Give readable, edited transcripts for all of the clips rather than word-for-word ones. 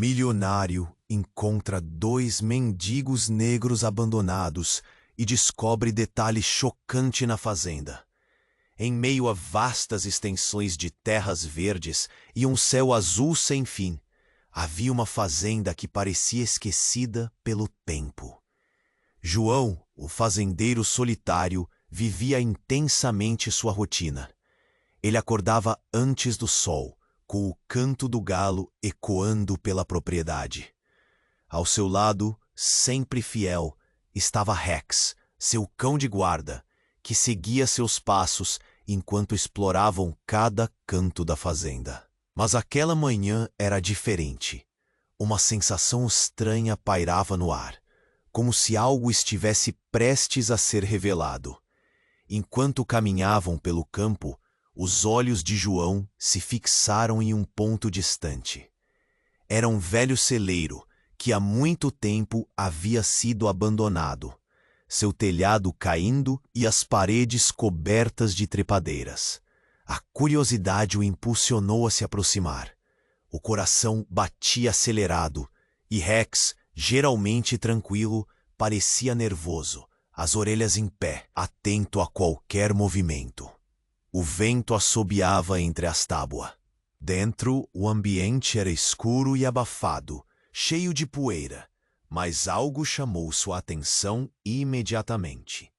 Milionário encontra dois mendigos negros abandonados e descobre detalhe chocante na fazenda. Em meio a vastas extensões de terras verdes e um céu azul sem fim, havia uma fazenda que parecia esquecida pelo tempo. João, o fazendeiro solitário, vivia intensamente sua rotina. Ele acordava antes do sol, com o canto do galo ecoando pela propriedade. Ao seu lado, sempre fiel, estava Rex, seu cão de guarda, que seguia seus passos enquanto exploravam cada canto da fazenda. Mas aquela manhã era diferente. Uma sensação estranha pairava no ar, como se algo estivesse prestes a ser revelado. Enquanto caminhavam pelo campo, os olhos de João se fixaram em um ponto distante. Era um velho celeiro que há muito tempo havia sido abandonado, seu telhado caindo e as paredes cobertas de trepadeiras. A curiosidade o impulsionou a se aproximar. O coração batia acelerado e Rex, geralmente tranquilo, parecia nervoso, as orelhas em pé, atento a qualquer movimento. O vento assobiava entre as tábuas. Dentro, o ambiente era escuro e abafado, cheio de poeira, mas algo chamou sua atenção imediatamente.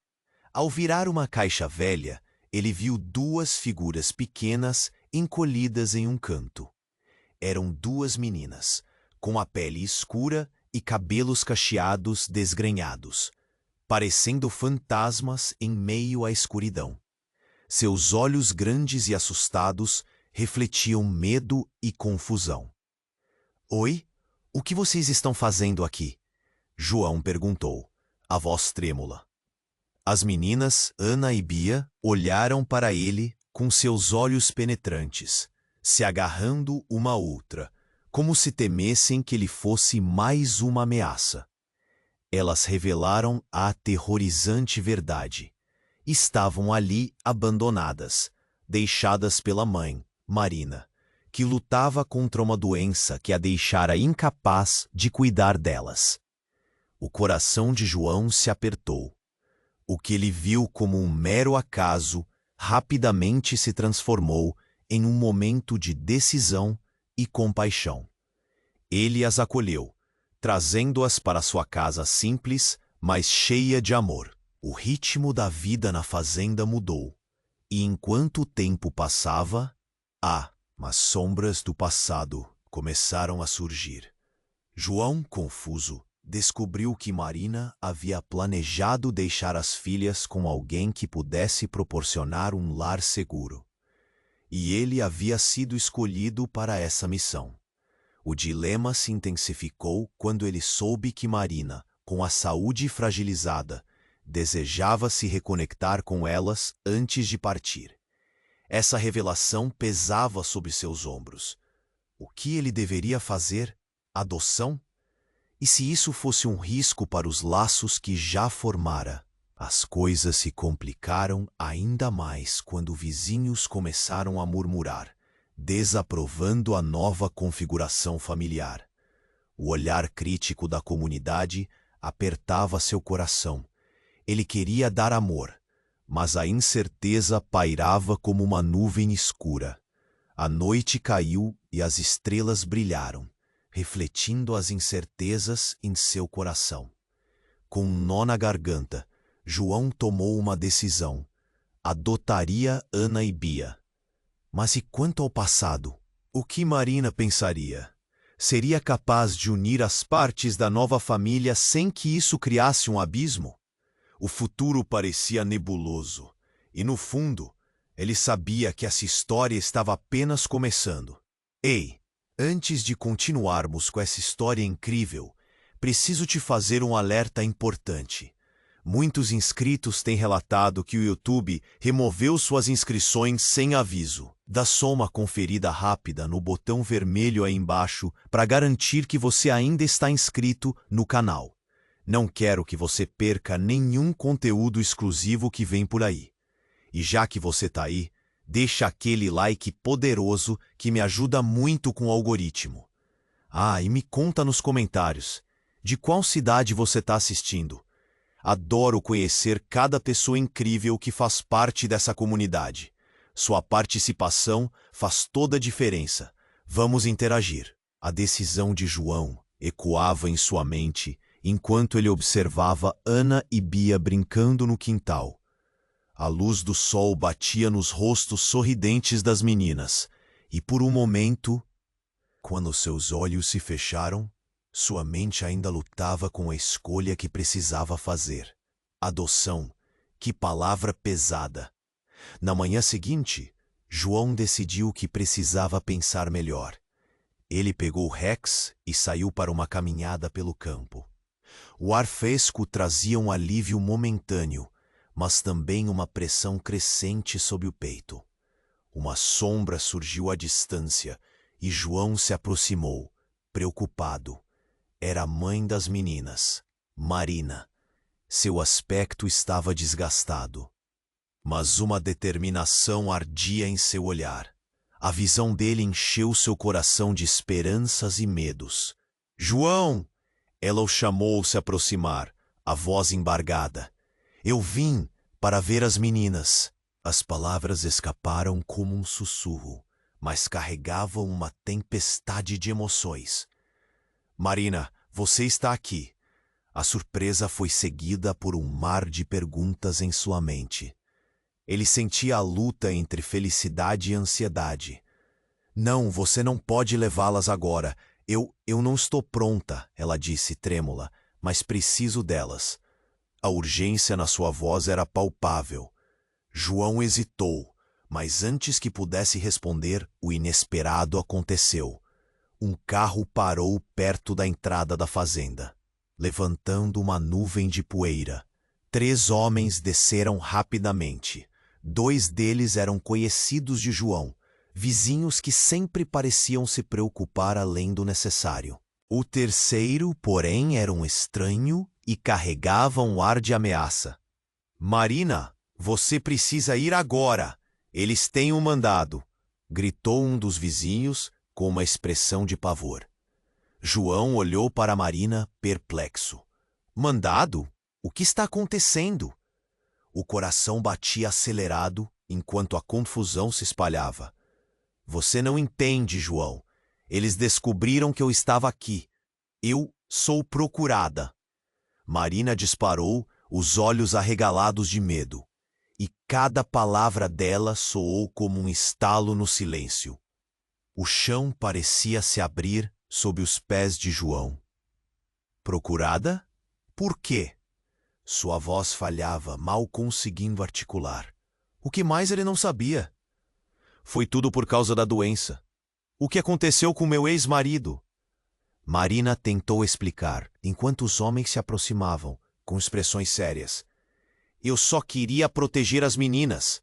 Ao virar uma caixa velha, ele viu duas figuras pequenas encolhidas em um canto. Eram duas meninas, com a pele escura e cabelos cacheados desgrenhados, parecendo fantasmas em meio à escuridão. Seus olhos grandes e assustados refletiam medo e confusão. "Oi? O que vocês estão fazendo aqui?" João perguntou, a voz trêmula. As meninas, Ana e Bia, olharam para ele com seus olhos penetrantes, se agarrando uma à outra, como se temessem que ele fosse mais uma ameaça. Elas revelaram a aterrorizante verdade. Estavam ali abandonadas, deixadas pela mãe, Marina, que lutava contra uma doença que a deixara incapaz de cuidar delas. O coração de João se apertou. O que ele viu como um mero acaso rapidamente se transformou em um momento de decisão e compaixão. Ele as acolheu, trazendo-as para sua casa simples, mas cheia de amor. O ritmo da vida na fazenda mudou, e enquanto o tempo passava, as sombras do passado começaram a surgir. João, confuso, descobriu que Marina havia planejado deixar as filhas com alguém que pudesse proporcionar um lar seguro. E ele havia sido escolhido para essa missão. O dilema se intensificou quando ele soube que Marina, com a saúde fragilizada, desejava se reconectar com elas antes de partir. Essa revelação pesava sobre seus ombros. O que ele deveria fazer? Adoção? E se isso fosse um risco para os laços que já formara? As coisas se complicaram ainda mais quando vizinhos começaram a murmurar, desaprovando a nova configuração familiar. O olhar crítico da comunidade apertava seu coração. Ele queria dar amor, mas a incerteza pairava como uma nuvem escura. A noite caiu e as estrelas brilharam, refletindo as incertezas em seu coração. Com um nó na garganta, João tomou uma decisão. Adotaria Ana e Bia. Mas e quanto ao passado? O que Marina pensaria? Seria capaz de unir as partes da nova família sem que isso criasse um abismo? O futuro parecia nebuloso, e no fundo, ele sabia que essa história estava apenas começando. Ei, antes de continuarmos com essa história incrível, preciso te fazer um alerta importante. Muitos inscritos têm relatado que o YouTube removeu suas inscrições sem aviso. Dá só uma conferida rápida no botão vermelho aí embaixo para garantir que você ainda está inscrito no canal. Não quero que você perca nenhum conteúdo exclusivo que vem por aí. E já que você está aí, deixa aquele like poderoso que me ajuda muito com o algoritmo. Ah, e me conta nos comentários, de qual cidade você está assistindo? Adoro conhecer cada pessoa incrível que faz parte dessa comunidade. Sua participação faz toda a diferença. Vamos interagir. A decisão de João ecoava em sua mente enquanto ele observava Ana e Bia brincando no quintal. A luz do sol batia nos rostos sorridentes das meninas, e por um momento, quando seus olhos se fecharam, sua mente ainda lutava com a escolha que precisava fazer. Adoção, que palavra pesada. Na manhã seguinte, João decidiu que precisava pensar melhor. Ele pegou Rex e saiu para uma caminhada pelo campo. O ar fresco trazia um alívio momentâneo, mas também uma pressão crescente sob o peito. Uma sombra surgiu à distância e João se aproximou, preocupado. Era a mãe das meninas, Marina. Seu aspecto estava desgastado, mas uma determinação ardia em seu olhar. A visão dele encheu seu coração de esperanças e medos. João! Ela o chamou se aproximar, a voz embargada. Eu vim para ver as meninas. As palavras escaparam como um sussurro, mas carregavam uma tempestade de emoções. Marina, você está aqui. A surpresa foi seguida por um mar de perguntas em sua mente. Ele sentia a luta entre felicidade e ansiedade. Não, você não pode levá-las agora. Eu não estou pronta, ela disse trêmula, mas preciso delas. A urgência na sua voz era palpável. João hesitou, mas antes que pudesse responder, o inesperado aconteceu. Um carro parou perto da entrada da fazenda, levantando uma nuvem de poeira. 3 homens desceram rapidamente. 2 deles eram conhecidos de João, vizinhos que sempre pareciam se preocupar além do necessário. O terceiro, porém, era um estranho e carregava um ar de ameaça. Marina, você precisa ir agora. Eles têm um mandado, gritou um dos vizinhos com uma expressão de pavor. João olhou para Marina, perplexo. Mandado? O que está acontecendo? O coração batia acelerado enquanto a confusão se espalhava. Você não entende, João. Eles descobriram que eu estava aqui. Eu sou procurada. Marina disparou, os olhos arregalados de medo. E cada palavra dela soou como um estalo no silêncio. O chão parecia se abrir sob os pés de João. Procurada? Por quê? Sua voz falhava, mal conseguindo articular. O que mais ele não sabia? Foi tudo por causa da doença. O que aconteceu com meu ex-marido? Marina tentou explicar, enquanto os homens se aproximavam, com expressões sérias. Eu só queria proteger as meninas.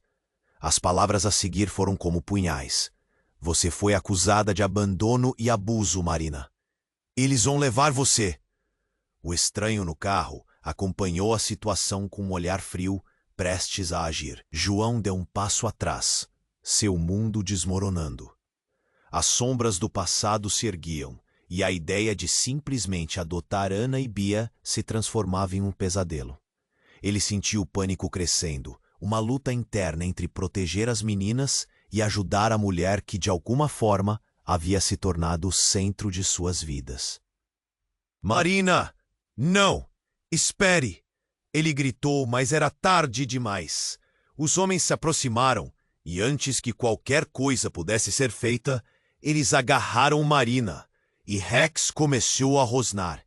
As palavras a seguir foram como punhais. Você foi acusada de abandono e abuso, Marina. Eles vão levar você. O estranho no carro acompanhou a situação com um olhar frio, prestes a agir. João deu um passo atrás, seu mundo desmoronando. As sombras do passado se erguiam, e a ideia de simplesmente adotar Ana e Bia se transformava em um pesadelo. Ele sentiu o pânico crescendo, uma luta interna entre proteger as meninas e ajudar a mulher que, de alguma forma, havia se tornado o centro de suas vidas. Marina! Não! Espere! Ele gritou, mas era tarde demais. Os homens se aproximaram e, antes que qualquer coisa pudesse ser feita, eles agarraram Marina e Rex começou a rosnar.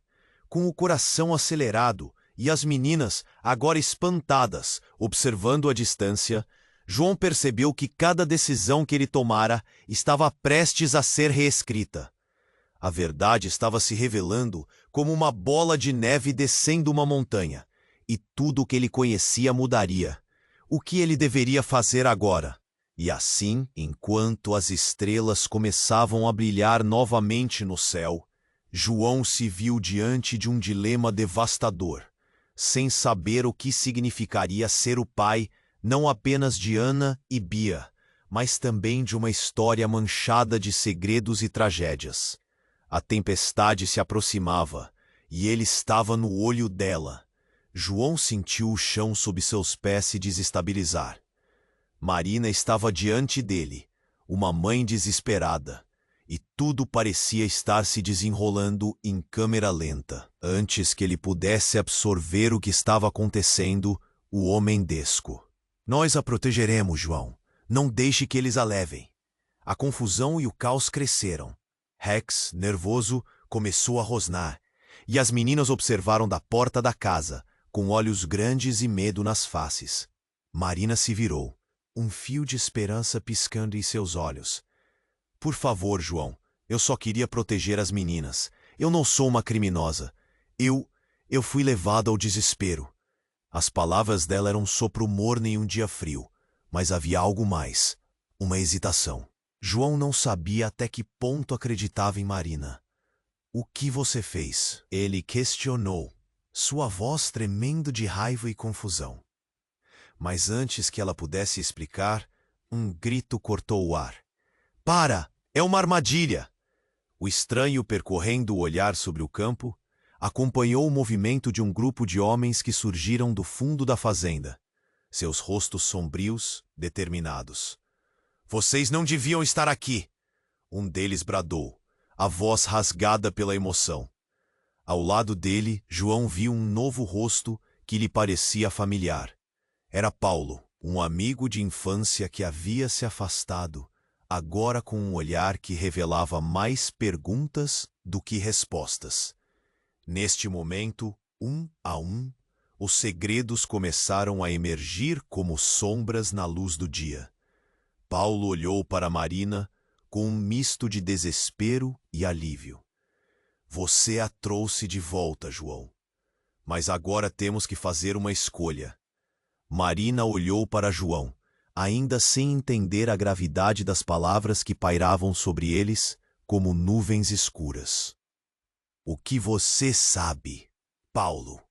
Com o coração acelerado e as meninas, agora espantadas, observando a distância, João percebeu que cada decisão que ele tomara estava prestes a ser reescrita. A verdade estava se revelando como uma bola de neve descendo uma montanha, e tudo o que ele conhecia mudaria. O que ele deveria fazer agora? E assim, enquanto as estrelas começavam a brilhar novamente no céu, João se viu diante de um dilema devastador, sem saber o que significaria ser o pai não apenas de Ana e Bia, mas também de uma história manchada de segredos e tragédias. A tempestade se aproximava, e ele estava no olho dela. João sentiu o chão sob seus pés se desestabilizar. Marina estava diante dele, uma mãe desesperada, e tudo parecia estar se desenrolando em câmera lenta. Antes que ele pudesse absorver o que estava acontecendo, o homem desco. Nós a protegeremos, João. Não deixe que eles a levem. A confusão e o caos cresceram. Rex, nervoso, começou a rosnar, e as meninas observaram da porta da casa, com olhos grandes e medo nas faces. Marina se virou, um fio de esperança piscando em seus olhos. Por favor, João, eu só queria proteger as meninas. Eu não sou uma criminosa. Eu fui levado ao desespero. As palavras dela eram um sopro morno em um dia frio, mas havia algo mais, uma hesitação. João não sabia até que ponto acreditava em Marina. O que você fez? Ele questionou, sua voz tremendo de raiva e confusão. Mas antes que ela pudesse explicar, um grito cortou o ar. Para! É uma armadilha! O estranho, percorrendo o olhar sobre o campo, acompanhou o movimento de um grupo de homens que surgiram do fundo da fazenda, seus rostos sombrios, determinados. Vocês não deviam estar aqui! Um deles bradou, a voz rasgada pela emoção. Ao lado dele, João viu um novo rosto que lhe parecia familiar. Era Paulo, um amigo de infância que havia se afastado, agora com um olhar que revelava mais perguntas do que respostas. Neste momento, um a um, os segredos começaram a emergir como sombras na luz do dia. Paulo olhou para Marina com um misto de desespero e alívio. Você a trouxe de volta, João. Mas agora temos que fazer uma escolha. Marina olhou para João, ainda sem entender a gravidade das palavras que pairavam sobre eles como nuvens escuras. O que você sabe, Paulo?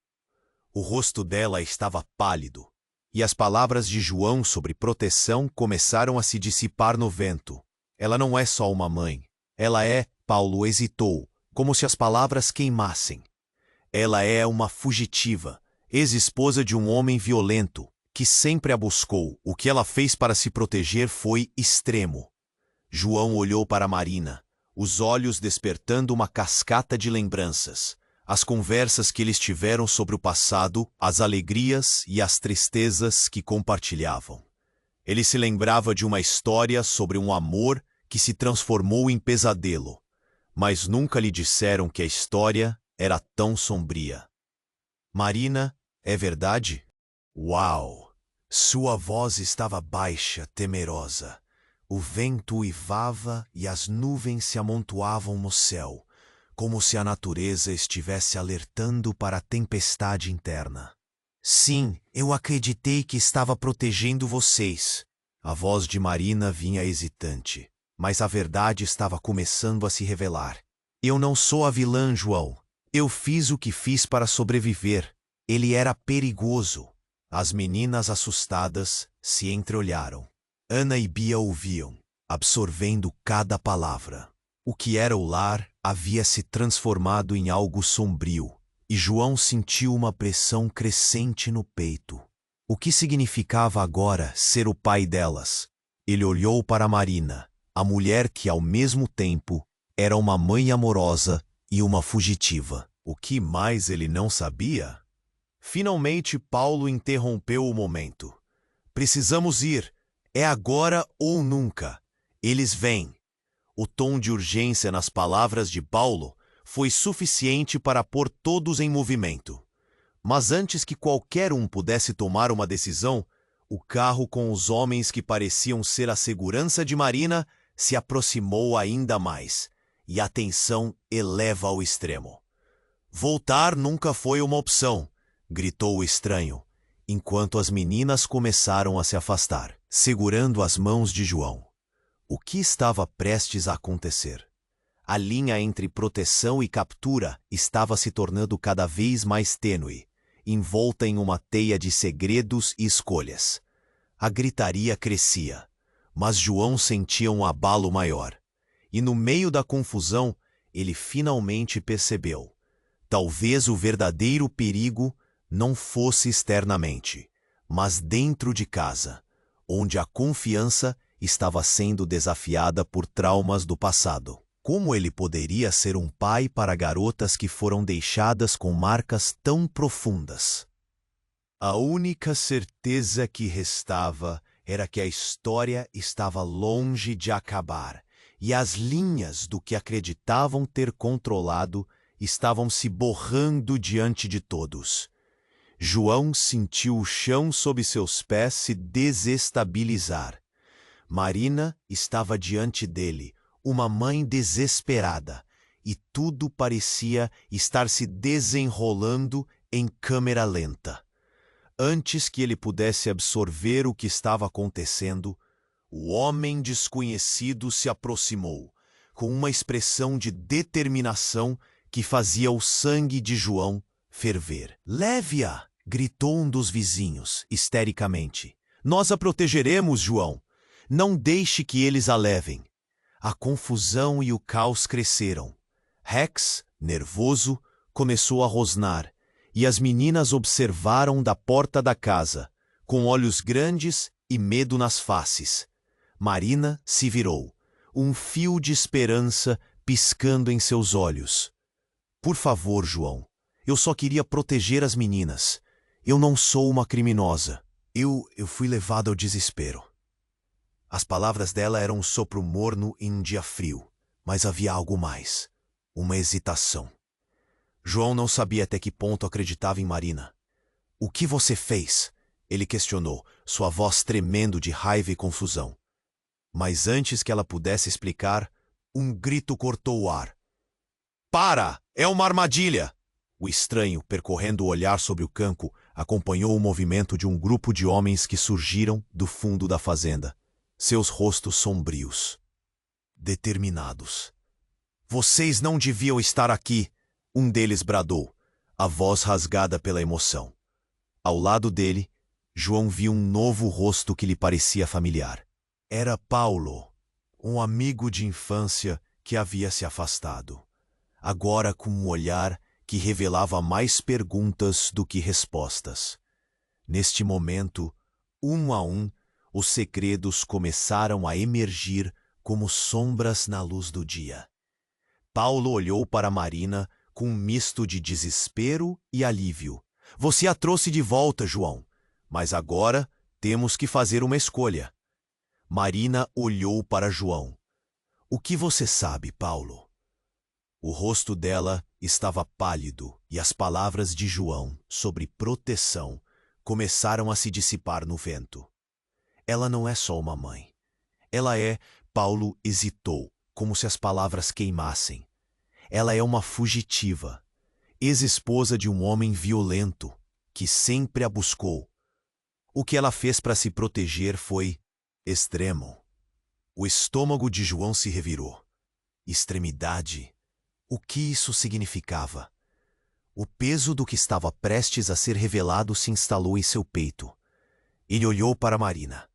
O rosto dela estava pálido, e as palavras de João sobre proteção começaram a se dissipar no vento. Ela não é só uma mãe. Ela é, Paulo hesitou, como se as palavras queimassem. Ela é uma fugitiva, ex-esposa de um homem violento, que sempre a buscou. O que ela fez para se proteger foi extremo. João olhou para Marina, os olhos despertando uma cascata de lembranças. As conversas que eles tiveram sobre o passado, as alegrias e as tristezas que compartilhavam. Ele se lembrava de uma história sobre um amor que se transformou em pesadelo, mas nunca lhe disseram que a história era tão sombria. Marina, é verdade? Uau! Sua voz estava baixa, temerosa. O vento uivava e as nuvens se amontoavam no céu, como se a natureza estivesse alertando para a tempestade interna. Sim, eu acreditei que estava protegendo vocês. A voz de Marina vinha hesitante, mas a verdade estava começando a se revelar. Eu não sou a vilã, João. Eu fiz o que fiz para sobreviver. Ele era perigoso. As meninas assustadas se entreolharam. Ana e Bia ouviam, absorvendo cada palavra. O que era o lar havia se transformado em algo sombrio, e João sentiu uma pressão crescente no peito. O que significava agora ser o pai delas? Ele olhou para Marina, a mulher que ao mesmo tempo era uma mãe amorosa e uma fugitiva. O que mais ele não sabia? Finalmente Paulo interrompeu o momento. Precisamos ir. É agora ou nunca. Eles vêm. O tom de urgência nas palavras de Paulo foi suficiente para pôr todos em movimento. Mas antes que qualquer um pudesse tomar uma decisão, o carro com os homens que pareciam ser a segurança de Marina se aproximou ainda mais, e a tensão eleva ao extremo. Voltar nunca foi uma opção, gritou o estranho, enquanto as meninas começaram a se afastar, segurando as mãos de João. O que estava prestes a acontecer? A linha entre proteção e captura estava se tornando cada vez mais tênue, envolta em uma teia de segredos e escolhas. A gritaria crescia, mas João sentia um abalo maior. E no meio da confusão, ele finalmente percebeu. Talvez o verdadeiro perigo não fosse externamente, mas dentro de casa, onde a confiança estava sendo desafiada por traumas do passado. Como ele poderia ser um pai para garotas que foram deixadas com marcas tão profundas? A única certeza que restava era que a história estava longe de acabar, e as linhas do que acreditavam ter controlado estavam se borrando diante de todos. João sentiu o chão sob seus pés se desestabilizar. Marina estava diante dele, uma mãe desesperada, e tudo parecia estar se desenrolando em câmera lenta. Antes que ele pudesse absorver o que estava acontecendo, o homem desconhecido se aproximou, com uma expressão de determinação que fazia o sangue de João ferver. "Leve-a!" gritou um dos vizinhos, histericamente. "Nós a protegeremos, João. Não deixe que eles a levem." A confusão e o caos cresceram. Rex, nervoso, começou a rosnar, e as meninas observaram da porta da casa, com olhos grandes e medo nas faces. Marina se virou, um fio de esperança piscando em seus olhos. "Por favor, João, eu só queria proteger as meninas. Eu não sou uma criminosa. Eu fui levado ao desespero." As palavras dela eram um sopro morno em um dia frio, mas havia algo mais, uma hesitação. João não sabia até que ponto acreditava em Marina. "O que você fez?" ele questionou, sua voz tremendo de raiva e confusão. Mas antes que ela pudesse explicar, um grito cortou o ar. "Para! É uma armadilha!" O estranho, percorrendo o olhar sobre o campo, acompanhou o movimento de um grupo de homens que surgiram do fundo da fazenda, seus rostos sombrios, determinados. "Vocês não deviam estar aqui!" Um deles bradou, a voz rasgada pela emoção. Ao lado dele, João viu um novo rosto que lhe parecia familiar. Era Paulo, um amigo de infância que havia se afastado, agora com um olhar que revelava mais perguntas do que respostas. Neste momento, um a um, os segredos começaram a emergir como sombras na luz do dia. Paulo olhou para Marina com um misto de desespero e alívio. "Você a trouxe de volta, João, mas agora temos que fazer uma escolha." Marina olhou para João. "O que você sabe, Paulo?" O rosto dela estava pálido e as palavras de João sobre proteção começaram a se dissipar no vento. "Ela não é só uma mãe. Ela é..." Paulo hesitou, como se as palavras queimassem. "Ela é uma fugitiva, ex-esposa de um homem violento, que sempre a buscou. O que ela fez para se proteger foi extremo." O estômago de João se revirou. Extremidade. O que isso significava? O peso do que estava prestes a ser revelado se instalou em seu peito. Ele olhou para Marina.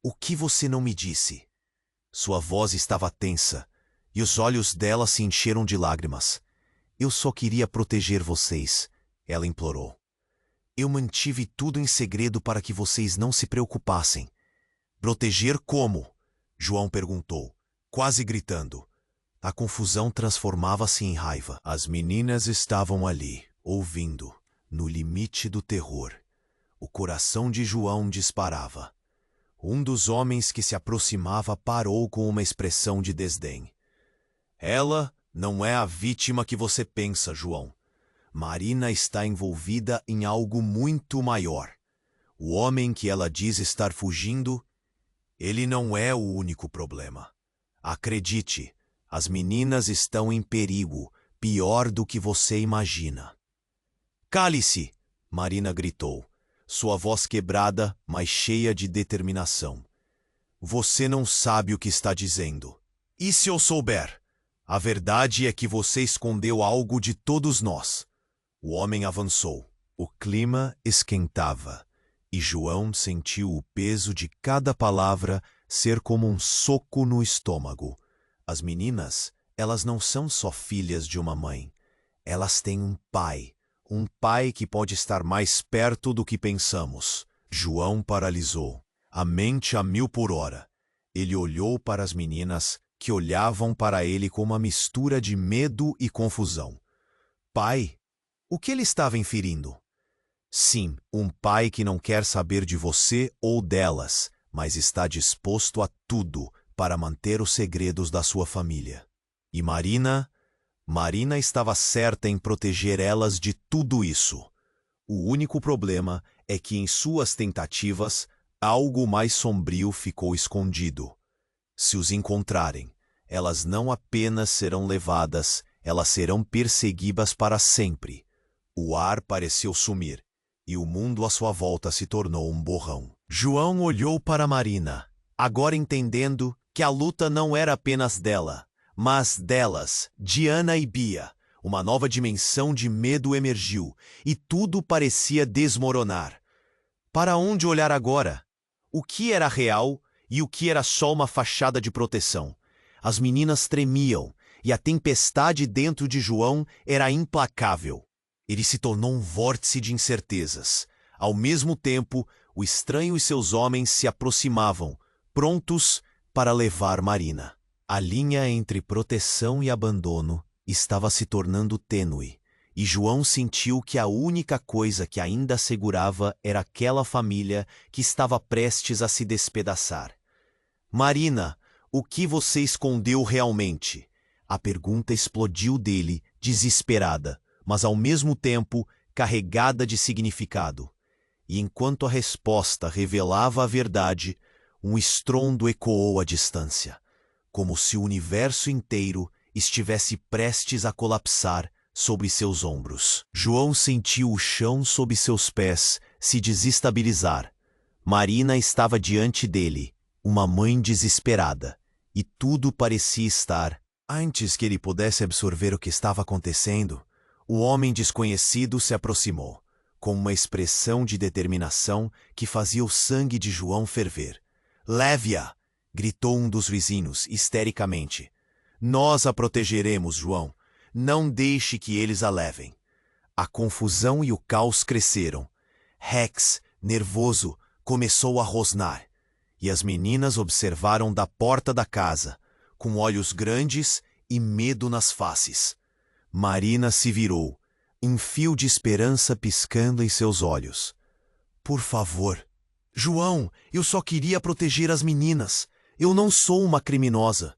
"O que você não me disse?" Sua voz estava tensa, e os olhos dela se encheram de lágrimas. "Eu só queria proteger vocês," ela implorou. "Eu mantive tudo em segredo para que vocês não se preocupassem." "Proteger como?" João perguntou, quase gritando. A confusão transformava-se em raiva. As meninas estavam ali, ouvindo, no limite do terror. O coração de João disparava. Um dos homens que se aproximava parou com uma expressão de desdém. "Ela não é a vítima que você pensa, João. Marina está envolvida em algo muito maior. O homem que ela diz estar fugindo, ele não é o único problema. Acredite, as meninas estão em perigo, pior do que você imagina." "Cale-se!" Marina gritou, sua voz quebrada, mas cheia de determinação. "Você não sabe o que está dizendo. E se eu souber? A verdade é que você escondeu algo de todos nós." O homem avançou. O clima esquentava, e João sentiu o peso de cada palavra ser como um soco no estômago. As meninas Elas não são só filhas de uma mãe. Elas têm um pai que pode estar mais perto do que pensamos. João paralisou, a mente a 1000 por hora. Ele olhou para as meninas, que olhavam para ele com uma mistura de medo e confusão. Pai? O que ele estava inferindo? Sim, um pai que não quer saber de você ou delas, mas está disposto a tudo para manter os segredos da sua família. E Marina estava certa em proteger elas de tudo isso. O único problema é que em suas tentativas, algo mais sombrio ficou escondido. Se os encontrarem, elas não apenas serão levadas, elas serão perseguidas para sempre. O ar pareceu sumir, e o mundo à sua volta se tornou um borrão. João olhou para Marina, agora entendendo que a luta não era apenas dela, mas delas, Diana e Bia. Uma nova dimensão de medo emergiu, e tudo parecia desmoronar. Para onde olhar agora? O que era real e o que era só uma fachada de proteção? As meninas tremiam, e a tempestade dentro de João era implacável. Ele se tornou um vórtice de incertezas. Ao mesmo tempo, o estranho e seus homens se aproximavam, prontos para levar Marina. A linha entre proteção e abandono estava se tornando tênue, e João sentiu que a única coisa que ainda a segurava era aquela família que estava prestes a se despedaçar. Marina, o que você escondeu realmente? A pergunta explodiu dele, desesperada, mas ao mesmo tempo carregada de significado. E enquanto a resposta revelava a verdade, um estrondo ecoou à distância, como se o universo inteiro estivesse prestes a colapsar sobre seus ombros. João sentiu o chão sob seus pés se desestabilizar. Marina estava diante dele, uma mãe desesperada, e tudo parecia estar. Antes que ele pudesse absorver o que estava acontecendo, o homem desconhecido se aproximou, com uma expressão de determinação que fazia o sangue de João ferver. "Leve-a!" gritou um dos vizinhos, histericamente. "Nós a protegeremos, João. Não deixe que eles a levem." A confusão e o caos cresceram. Rex, nervoso, começou a rosnar, e as meninas observaram da porta da casa, com olhos grandes e medo nas faces. Marina se virou, um fio de esperança piscando em seus olhos. "Por favor, João, eu só queria proteger as meninas. Eu não sou uma criminosa.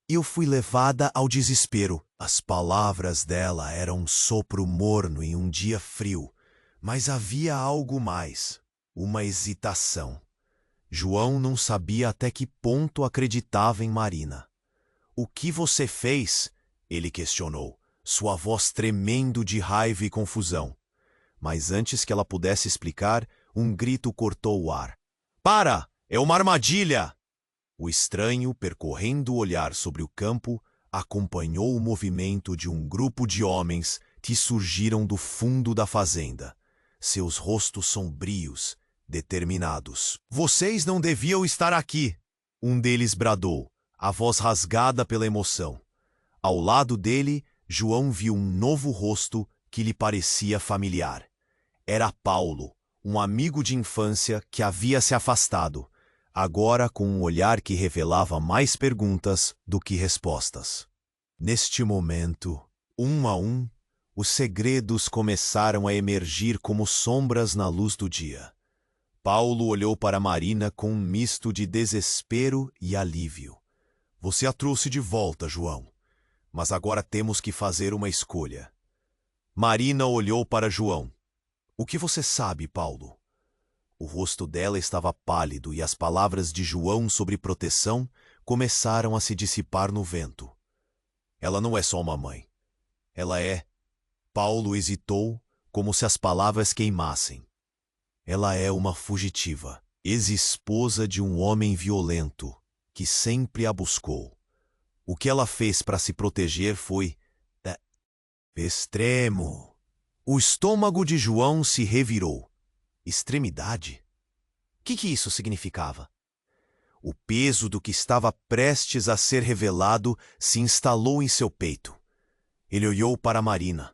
Eu fui levada ao desespero." As palavras dela eram um sopro morno em um dia frio, mas havia algo mais, uma hesitação. João não sabia até que ponto acreditava em Marina. "O que você fez?" ele questionou, sua voz tremendo de raiva e confusão. Mas antes que ela pudesse explicar, um grito cortou o ar. "Para! É uma armadilha!" O estranho, percorrendo o olhar sobre o campo, acompanhou o movimento de um grupo de homens que surgiram do fundo da fazenda, seus rostos sombrios, determinados. "Vocês não deviam estar aqui!" um deles bradou, a voz rasgada pela emoção. Ao lado dele, João viu um novo rosto que lhe parecia familiar. Era Paulo, um amigo de infância que havia se afastado, agora com um olhar que revelava mais perguntas do que respostas. Neste momento, um a um, os segredos começaram a emergir como sombras na luz do dia. Paulo olhou para Marina com um misto de desespero e alívio. "Você a trouxe de volta, João. Mas agora temos que fazer uma escolha." Marina olhou para João. "O que você sabe, Paulo?" O rosto dela estava pálido e as palavras de João sobre proteção começaram a se dissipar no vento. "Ela não é só uma mãe. Ela é..." Paulo hesitou, como se as palavras queimassem. "Ela é uma fugitiva, ex-esposa de um homem violento, que sempre a buscou. O que ela fez para se proteger foi... extremo." O estômago de João se revirou. Extremidade? O que isso significava? O peso do que estava prestes a ser revelado se instalou em seu peito. Ele olhou para Marina.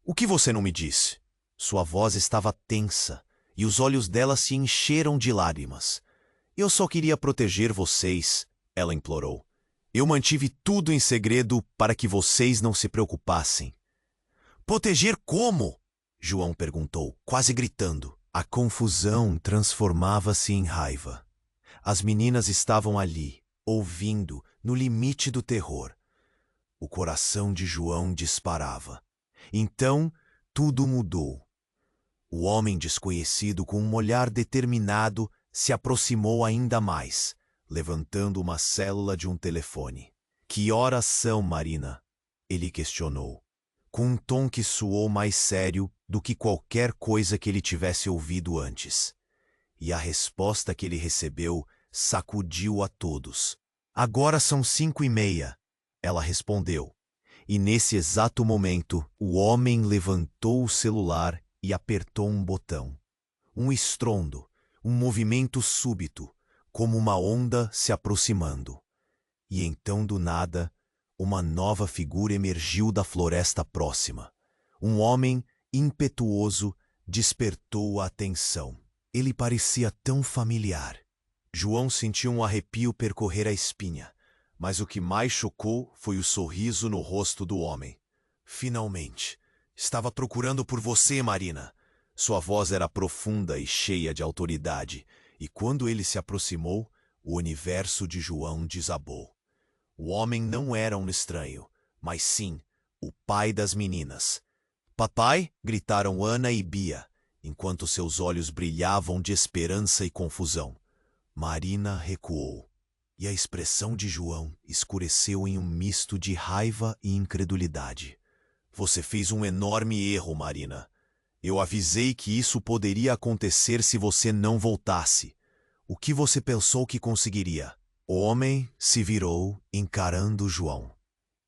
"O que você não me disse?" Sua voz estava tensa e os olhos dela se encheram de lágrimas. "Eu só queria proteger vocês", ela implorou. "Eu mantive tudo em segredo para que vocês não se preocupassem." "Proteger como?" João perguntou, quase gritando. A confusão transformava-se em raiva. As meninas estavam ali, ouvindo, no limite do terror. O coração de João disparava. Então, tudo mudou. O homem desconhecido, com um olhar determinado, se aproximou ainda mais, levantando uma célula de um telefone. "Que horas são, Marina?" ele questionou, com um tom que soou mais sério do que qualquer coisa que ele tivesse ouvido antes. E a resposta que ele recebeu sacudiu a todos. "Agora são 5:30, ela respondeu. E nesse exato momento, o homem levantou o celular e apertou um botão. Um estrondo, um movimento súbito, como uma onda se aproximando. E então, do nada, uma nova figura emergiu da floresta próxima. Um homem impetuoso despertou a atenção. Ele parecia tão familiar. João sentiu um arrepio percorrer a espinha, mas o que mais chocou foi o sorriso no rosto do homem. "Finalmente! Estava procurando por você, Marina." Sua voz era profunda e cheia de autoridade, e quando ele se aproximou, o universo de João desabou. O homem não era um estranho, mas sim o pai das meninas. "Papai!" gritaram Ana e Bia, enquanto seus olhos brilhavam de esperança e confusão. Marina recuou, e a expressão de João escureceu em um misto de raiva e incredulidade. "Você fez um enorme erro, Marina. Eu avisei que isso poderia acontecer se você não voltasse. O que você pensou que conseguiria?" O homem se virou, encarando João.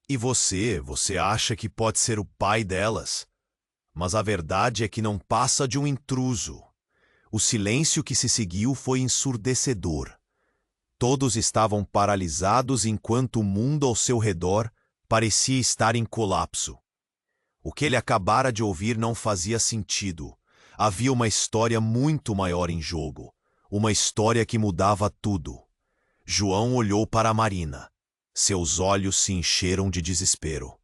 "E você acha que pode ser o pai delas? Mas a verdade é que não passa de um intruso." O silêncio que se seguiu foi ensurdecedor. Todos estavam paralisados enquanto o mundo ao seu redor parecia estar em colapso. O que ele acabara de ouvir não fazia sentido. Havia uma história muito maior em jogo. Uma história que mudava tudo. João olhou para Marina. Seus olhos se encheram de desespero.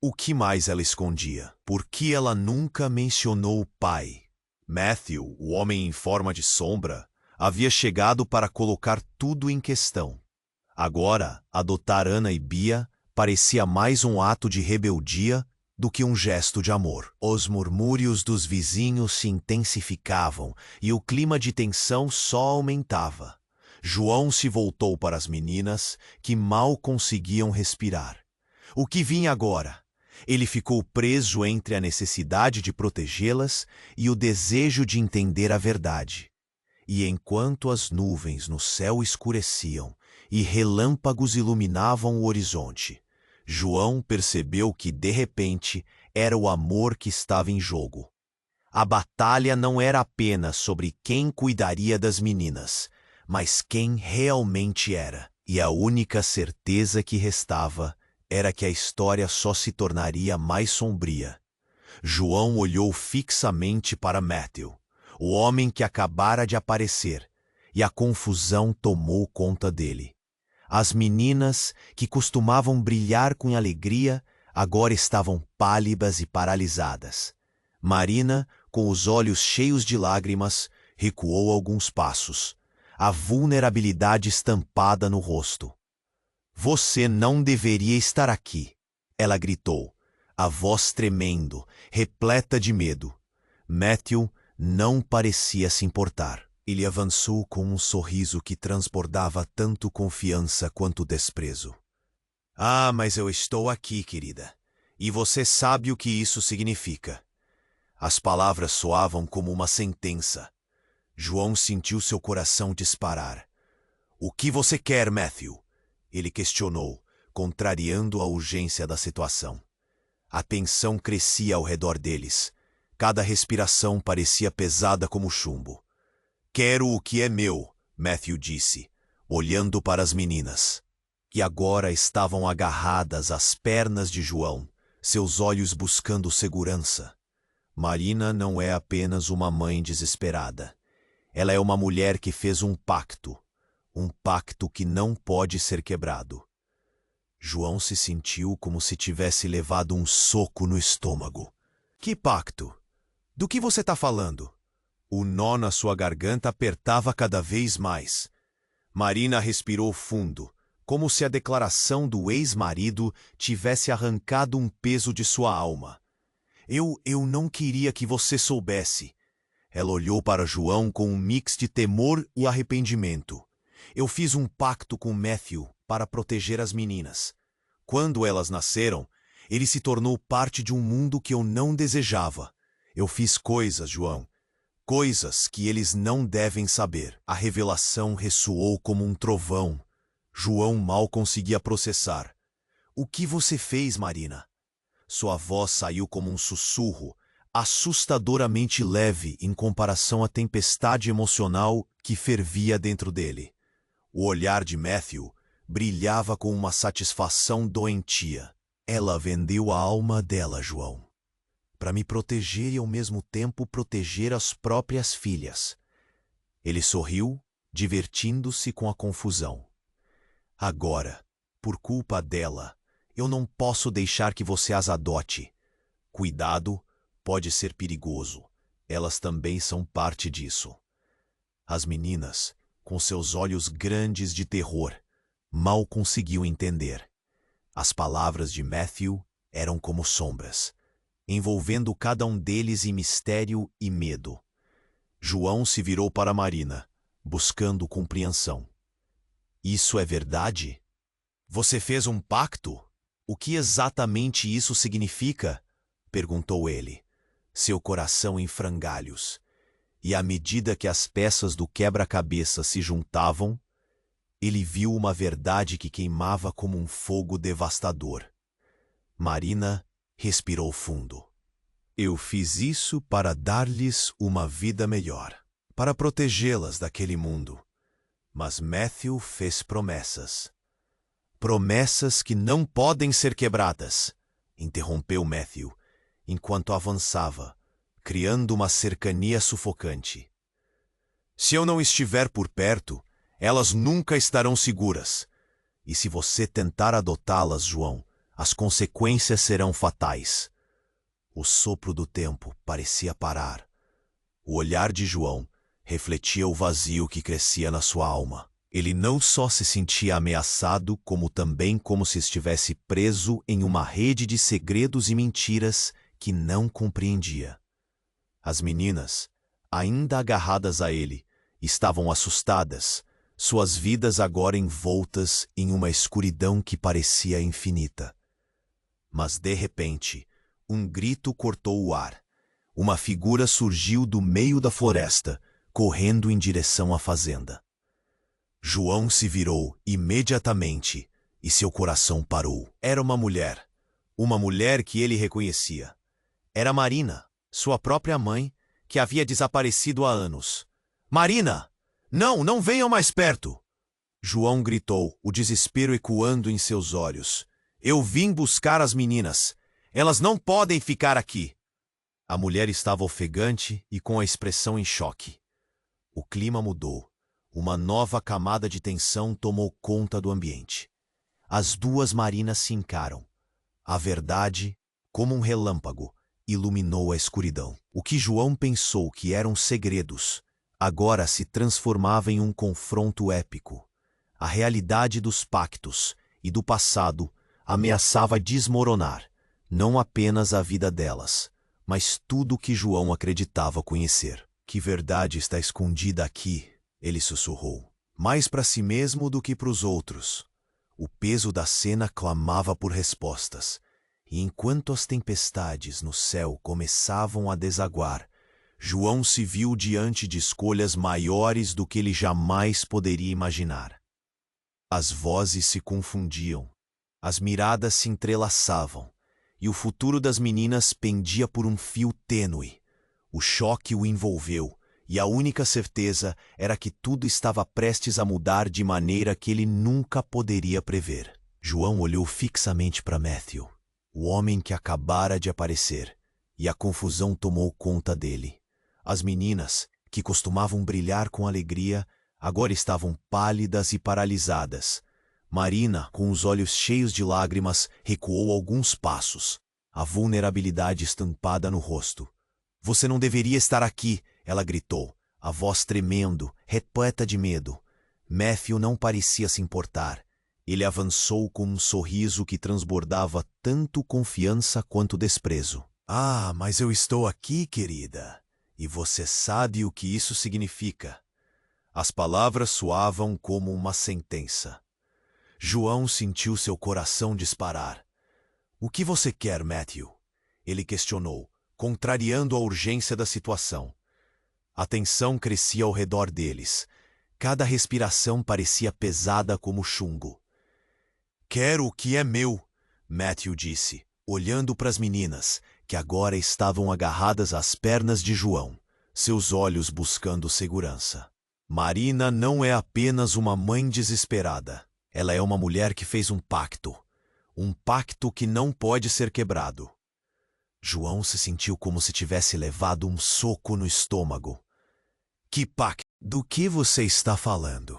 O que mais ela escondia? Por que ela nunca mencionou o pai? Matthew, o homem em forma de sombra, havia chegado para colocar tudo em questão. Agora, adotar Ana e Bia parecia mais um ato de rebeldia do que um gesto de amor. Os murmúrios dos vizinhos se intensificavam e o clima de tensão só aumentava. João se voltou para as meninas, que mal conseguiam respirar. O que vinha agora? Ele ficou preso entre a necessidade de protegê-las e o desejo de entender a verdade. E enquanto as nuvens no céu escureciam e relâmpagos iluminavam o horizonte, João percebeu que, de repente, era o amor que estava em jogo. A batalha não era apenas sobre quem cuidaria das meninas, mas quem realmente era. E a única certeza que restava era que a história só se tornaria mais sombria. João olhou fixamente para Matthew, o homem que acabara de aparecer, e a confusão tomou conta dele. As meninas, que costumavam brilhar com alegria, agora estavam pálidas e paralisadas. Marina, com os olhos cheios de lágrimas, recuou alguns passos, a vulnerabilidade estampada no rosto. "Você não deveria estar aqui", ela gritou, a voz tremendo, repleta de medo. Matthew não parecia se importar. Ele avançou com um sorriso que transbordava tanto confiança quanto desprezo. "Ah, mas eu estou aqui, querida, e você sabe o que isso significa." As palavras soavam como uma sentença. João sentiu seu coração disparar. "O que você quer, Matthew?" ele questionou, contrariando a urgência da situação. A tensão crescia ao redor deles. Cada respiração parecia pesada como chumbo. "Quero o que é meu", Matthew disse. olhando para as meninas, que agora estavam agarradas às pernas de João, seus olhos buscando segurança. Marina não é apenas uma mãe desesperada. Ela é uma mulher que fez um pacto que não pode ser quebrado. João se sentiu como se tivesse levado um soco no estômago. Que pacto? Do que você está falando? O nó na sua garganta apertava cada vez mais. Marina respirou fundo, como se a declaração do ex-marido tivesse arrancado um peso de sua alma. Eu não queria que você soubesse. Ela olhou para João com um mix de temor e arrependimento. Eu fiz um pacto com Matthew para proteger as meninas. Quando elas nasceram, ele se tornou parte de um mundo que eu não desejava. Eu fiz coisas, João. Coisas que eles não devem saber. A revelação ressoou como um trovão. João mal conseguia processar. O que você fez, Marina? Sua voz saiu como um sussurro, assustadoramente leve em comparação à tempestade emocional que fervia dentro dele. O olhar de Matthew brilhava com uma satisfação doentia. Ela vendeu a alma dela, João, para me proteger e ao mesmo tempo proteger as próprias filhas. Ele sorriu, divertindo-se com a confusão. Agora, por culpa dela, eu não posso deixar que você as adote. Cuidado, pode ser perigoso. Elas também são parte disso. As meninas, com seus olhos grandes de terror, mal conseguiam entender. As palavras de Matthew eram como sombras, envolvendo cada um deles em mistério e medo. João se virou para Marina, buscando compreensão. Isso é verdade? Você fez um pacto? O que exatamente isso significa? Perguntou ele, seu coração em frangalhos. E à medida que as peças do quebra-cabeça se juntavam, ele viu uma verdade que queimava como um fogo devastador. Marina respirou fundo. Eu fiz isso para dar-lhes uma vida melhor, para protegê-las daquele mundo. Mas Matthew fez promessas. Promessas que não podem ser quebradas, interrompeu Matthew, enquanto avançava, criando uma cercania sufocante. Se eu não estiver por perto, elas nunca estarão seguras. E se você tentar adotá-las, João, as consequências serão fatais. O sopro do tempo parecia parar. O olhar de João refletia o vazio que crescia na sua alma. Ele não só se sentia ameaçado, como também como se estivesse preso em uma rede de segredos e mentiras que não compreendia. As meninas, ainda agarradas a ele, estavam assustadas, suas vidas agora envoltas em uma escuridão que parecia infinita. Mas, de repente, um grito cortou o ar. Uma figura surgiu do meio da floresta, correndo em direção à fazenda. João se virou imediatamente e seu coração parou. Era uma mulher que ele reconhecia. Era Marina, sua própria mãe, que havia desaparecido há anos. Marina! Não venham mais perto! João gritou, o desespero ecoando em seus olhos. Eu vim buscar as meninas. Elas não podem ficar aqui. A mulher estava ofegante e com a expressão em choque. O clima mudou. Uma nova camada de tensão tomou conta do ambiente. As duas Marinas se encaram. A verdade, como um relâmpago, iluminou a escuridão. O que João pensou que eram segredos, agora se transformava em um confronto épico. A realidade dos pactos e do passado ameaçava desmoronar, não apenas a vida delas, mas tudo o que João acreditava conhecer. Que verdade está escondida aqui? Ele sussurrou, mais para si mesmo do que para os outros. O peso da cena clamava por respostas, e enquanto as tempestades no céu começavam a desaguar, João se viu diante de escolhas maiores do que ele jamais poderia imaginar. As vozes se confundiam, as miradas se entrelaçavam, e o futuro das meninas pendia por um fio tênue. O choque o envolveu, e a única certeza era que tudo estava prestes a mudar de maneira que ele nunca poderia prever. João olhou fixamente para Matthew, o homem que acabara de aparecer, e a confusão tomou conta dele. As meninas, que costumavam brilhar com alegria, agora estavam pálidas e paralisadas. Marina, com os olhos cheios de lágrimas, recuou alguns passos, a vulnerabilidade estampada no rosto. "Você não deveria estar aqui", ela gritou, a voz tremendo, repleta de medo. Matthew não parecia se importar. Ele avançou com um sorriso que transbordava tanto confiança quanto desprezo. "Ah, mas eu estou aqui, querida, e você sabe o que isso significa." As palavras soavam como uma sentença. João sentiu seu coração disparar. "O que você quer, Matthew?" ele questionou, contrariando a urgência da situação. A tensão crescia ao redor deles. Cada respiração parecia pesada como chumbo. "Quero o que é meu", Matthew disse, olhando para as meninas, que agora estavam agarradas às pernas de João, seus olhos buscando segurança. Marina não é apenas uma mãe desesperada. Ela é uma mulher que fez um pacto que não pode ser quebrado. João se sentiu como se tivesse levado um soco no estômago. "Que pacto? Do que você está falando?"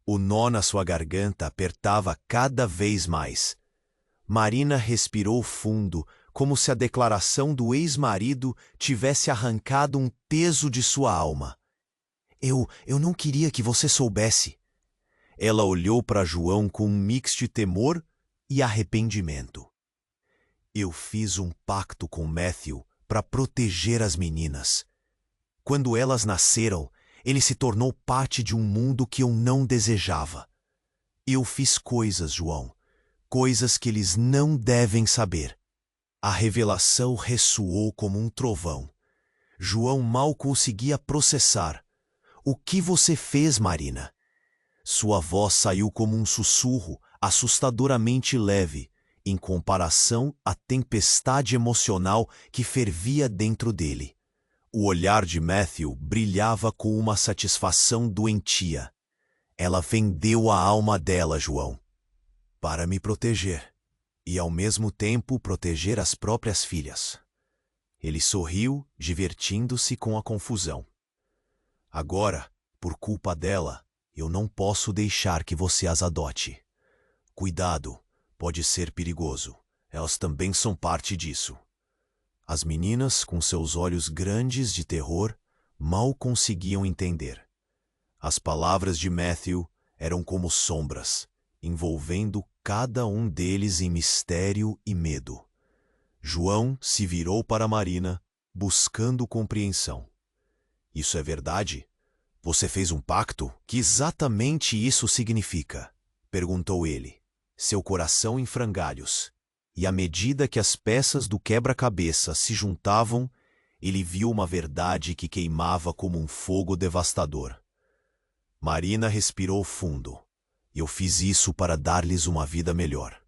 O nó na sua garganta apertava cada vez mais. Marina respirou fundo, como se a declaração do ex-marido tivesse arrancado um peso de sua alma. Eu não queria que você soubesse." Ela olhou para João com um mix de temor e arrependimento. "Eu fiz um pacto com Matthew para proteger as meninas. Quando elas nasceram, ele se tornou parte de um mundo que eu não desejava. Eu fiz coisas, João, coisas que eles não devem saber." A revelação ressoou como um trovão. João mal conseguia processar. "O que você fez, Marina?" Sua voz saiu como um sussurro, assustadoramente leve, em comparação à tempestade emocional que fervia dentro dele. O olhar de Matthew brilhava com uma satisfação doentia. "Ela vendeu a alma dela, João, para me proteger, e ao mesmo tempo proteger as próprias filhas." Ele sorriu, divertindo-se com a confusão. "Agora, por culpa dela, eu não posso deixar que você as adote. Cuidado, pode ser perigoso. Elas também são parte disso." As meninas, com seus olhos grandes de terror, mal conseguiam entender. As palavras de Matthew eram como sombras, envolvendo cada um deles em mistério e medo. João se virou para Marina, buscando compreensão. "Isso é verdade? Você fez um pacto? Que exatamente isso significa?" perguntou ele, seu coração em frangalhos. E à medida que as peças do quebra-cabeça se juntavam, ele viu uma verdade que queimava como um fogo devastador. Marina respirou fundo. "Eu fiz isso para dar-lhes uma vida melhor,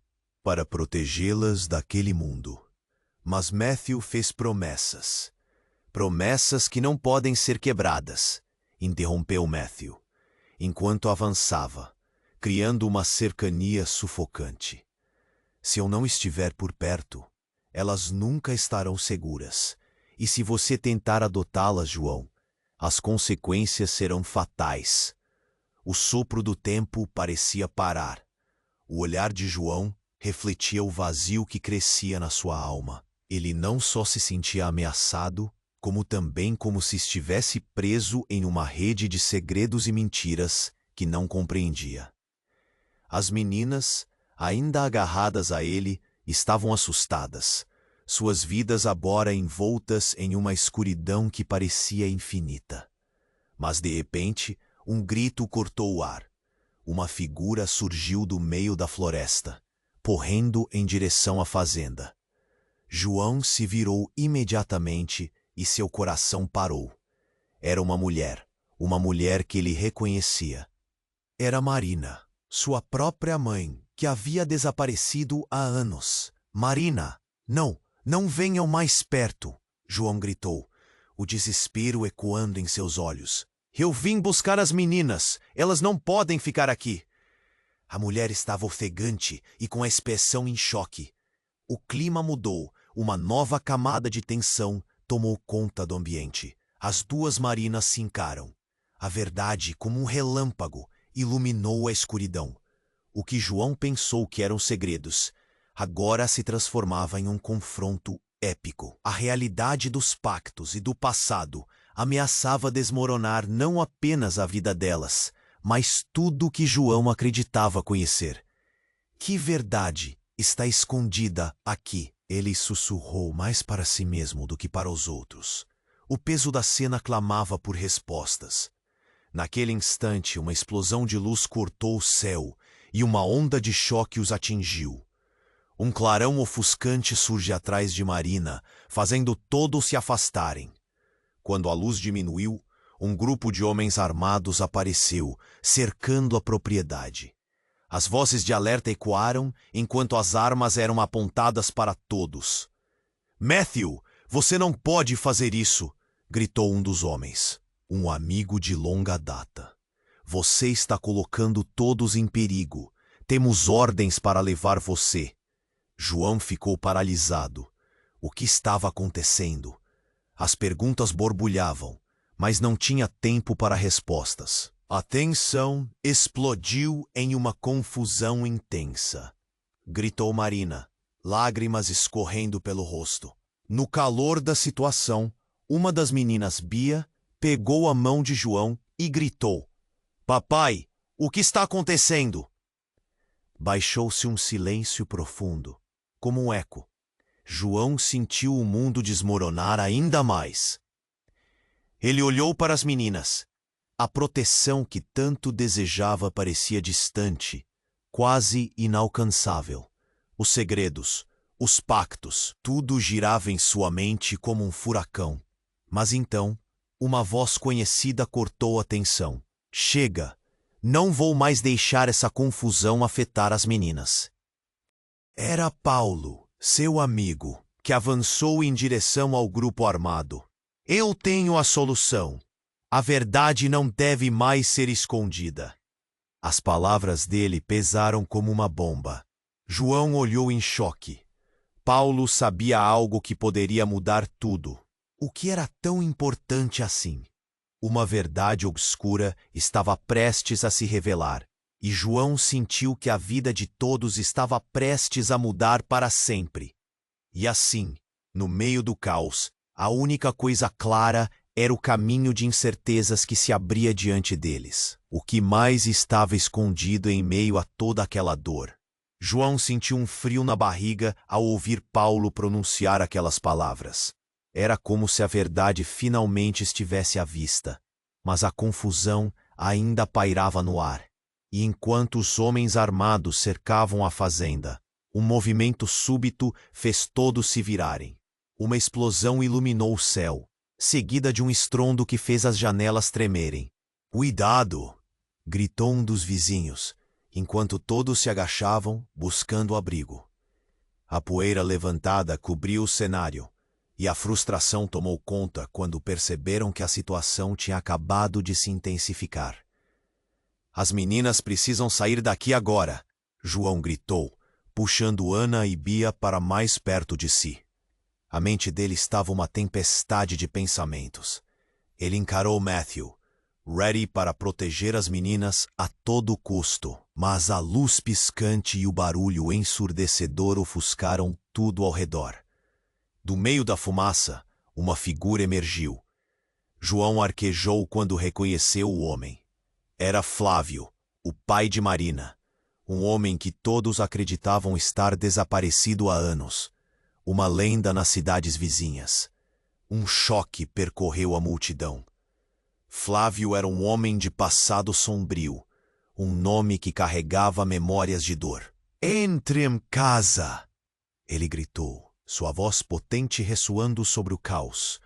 para protegê-las daquele mundo." Mas Matthew fez promessas. "Promessas que não podem ser quebradas", interrompeu Matthew, enquanto avançava, criando uma cercania sufocante. "Se eu não estiver por perto, elas nunca estarão seguras. E se você tentar adotá-las, João, as consequências serão fatais." O sopro do tempo parecia parar. O olhar de João refletia o vazio que crescia na sua alma. Ele não só se sentia ameaçado, como também como se estivesse preso em uma rede de segredos e mentiras que não compreendia. As meninas, ainda agarradas a ele, estavam assustadas, suas vidas agora envoltas em uma escuridão que parecia infinita. Mas, de repente, um grito cortou o ar. Uma figura surgiu do meio da floresta, correndo em direção à fazenda. João se virou imediatamente e seu coração parou. Era uma mulher que ele reconhecia. Era Marina, sua própria mãe, que havia desaparecido há anos. "Marina, não venham mais perto", João gritou. o desespero ecoando em seus olhos. Eu vim buscar as meninas. Elas não podem ficar aqui. A mulher estava ofegante e com a expressão em choque. O clima mudou. Uma nova camada de tensão tomou conta do ambiente. As duas marinas se encaram. A verdade, como um relâmpago, iluminou a escuridão. O que João pensou que eram segredos, agora se transformava em um confronto épico. A realidade dos pactos e do passado ameaçava desmoronar não apenas a vida delas, mas tudo o que João acreditava conhecer. Que verdade está escondida aqui? Ele sussurrou mais para si mesmo do que para os outros. O peso da cena clamava por respostas. Naquele instante, uma explosão de luz cortou o céu e uma onda de choque os atingiu. Um clarão ofuscante surge atrás de Marina, fazendo todos se afastarem. Quando a luz diminuiu, um grupo de homens armados apareceu, cercando a propriedade. As vozes de alerta ecoaram, enquanto as armas eram apontadas para todos. "Matthew, você não pode fazer isso!" gritou um dos homens. "Um amigo de longa data. Você está colocando todos em perigo. Temos ordens para levar você." João ficou paralisado. O que estava acontecendo? As perguntas borbulhavam, mas não tinha tempo para respostas. A tensão explodiu em uma confusão intensa. Gritou Marina, lágrimas escorrendo pelo rosto. No calor da situação, uma das meninas, Bia, pegou a mão de João e gritou: "Papai, o que está acontecendo?" Baixou-se um silêncio profundo, como um eco. João sentiu o mundo desmoronar ainda mais. Ele olhou para as meninas. A proteção que tanto desejava parecia distante, quase inalcançável. Os segredos, os pactos, tudo girava em sua mente como um furacão. Mas então, uma voz conhecida cortou a tensão. "Chega! Não vou mais deixar essa confusão afetar as meninas." Era Paulo, seu amigo, que avançou em direção ao grupo armado. "Eu tenho a solução. A verdade não deve mais ser escondida." As palavras dele pesaram como uma bomba. João olhou em choque. Paulo sabia algo que poderia mudar tudo. O que era tão importante assim? Uma verdade obscura estava prestes a se revelar, e João sentiu que a vida de todos estava prestes a mudar para sempre. E assim, no meio do caos, a única coisa clara era o caminho de incertezas que se abria diante deles. O que mais estava escondido em meio a toda aquela dor? João sentiu um frio na barriga ao ouvir Paulo pronunciar aquelas palavras. Era como se a verdade finalmente estivesse à vista, mas a confusão ainda pairava no ar. E enquanto os homens armados cercavam a fazenda, um movimento súbito fez todos se virarem. Uma explosão iluminou o céu, seguida de um estrondo que fez as janelas tremerem. "Cuidado!" gritou um dos vizinhos, enquanto todos se agachavam, buscando abrigo. A poeira levantada cobriu o cenário, e a frustração tomou conta quando perceberam que a situação tinha acabado de se intensificar. "As meninas precisam sair daqui agora!" João gritou, puxando Ana e Bia para mais perto de si. A mente dele estava uma tempestade de pensamentos. Ele encarou Matthew, ready para proteger as meninas a todo custo, mas a luz piscante e o barulho ensurdecedor ofuscaram tudo ao redor. Do meio da fumaça, uma figura emergiu. João arquejou quando reconheceu o homem. Era Flávio, o pai de Marina, um homem que todos acreditavam estar desaparecido há anos, uma lenda nas cidades vizinhas. Um choque percorreu a multidão. Flávio era um homem de passado sombrio, um nome que carregava memórias de dor. "Entre em casa!" ele gritou, sua voz potente ressoando sobre o caos.